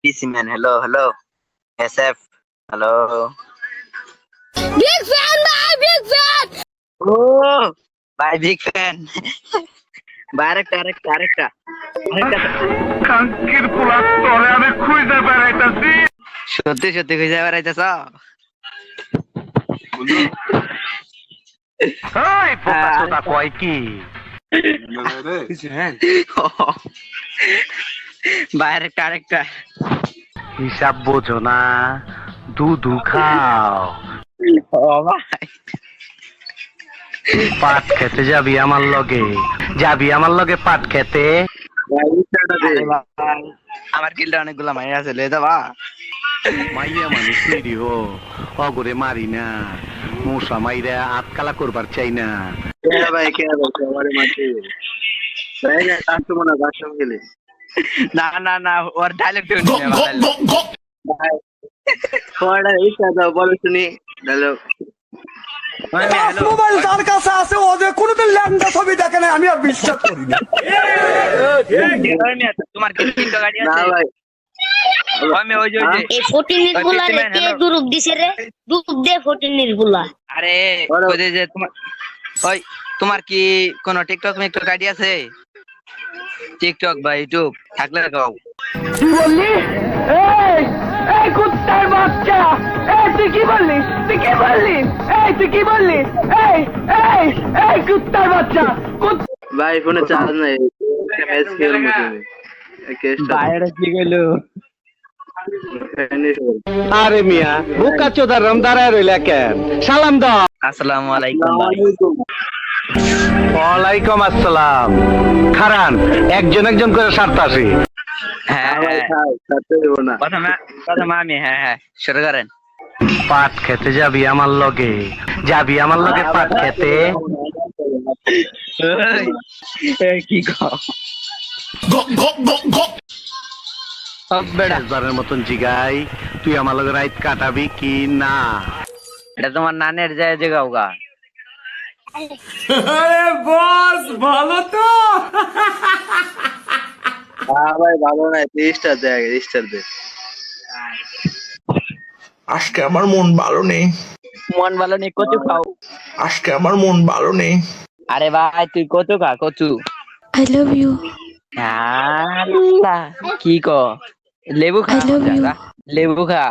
PC man, hello, hello. SF, hello. Big fan, bhai, big fan. Oh, bye, big fan. আরেকটা। কাঙ্কির পোলা তরে আমি খুঁজে বেড়াইতাছি। সত্যি খুঁজে বেড়াইতেছ? এই পোকা কয় কি? আরেকটা। হিসাব বোঝো না, দুধু খাও। ও ভাই, পাট খেতে যাবি আমার লগে পাট খেতে। আরে ভাই, আমার কিলটা অনেকগুলা মাইর আছে, লয়ে যাবা? মাইয়া মানুষ নিরীহ, অগরে মারি না, মশা মাইরা আটকালা করবার চাই না। কে ভাই, আমারে মারতে। ভাই না, কাস্টমার গেলে। না, ওর ডায়লগ টিউন নিয়ে ভাই। কোয়াড়া এই কথা বলো শুনি, ডায়লগ। মোবাইল তার কাছে আছে, ও যে কোনোদিন ল্যান্ডা ছবি দেখে না, আমি আর বিশ্বাস করি না। তোমার কি তিনটা গাড়ি আছে? না ভাই, আমি ওই যে এই ফটিনির গুলা রে কে দুরুপ দিছে রে? দুরুপ দে ফটিনির গুলা। আরে ওই যে তোমার কি কোন টিকটক মিকটক আইডি আছে? টিকটক বা ইউটিউব থাকলে গাও। কি বললি? এই কুত্তার বাচ্চা, তুই কি বললি? এই কুত্তার বাচ্চা, ভাই ফোনে চার্জ নাই, ম্যাচ খেলবো তুমি। বাইরে কি গেলো? আরে মিয়া বুকা চোদার রম দাঁড়ায় রইলা কেন? সালাম দাও। আসসালামু আলাইকুম ভাই। ওয়ালাইকুম আসসালাম। খারান, একজন করে সারতাছি। হ্যাঁ প্রথমে আমি হ্যাঁ শুরু করেন। পাট খেতে যাবি আমার লগে পাট খেতে। কি বেড়ার মতন জিগাই, তুই আমার লগে রাইত কাটাবি কি না? এটা তোমার নানের যায় যে গাওগা। আরে বস, ভালো তো? ভাই ভালো নাই, রেজিস্টার দে। আজকে আমার মন ভালো নেই। মন ভালো নেই, কচু খাও। আজকে আমার মন ভালো নেই। আরে ভাই তুই কচু খা, কচু। I love you. আল্লাহ কি ক, লেবু খা, লেবু খা।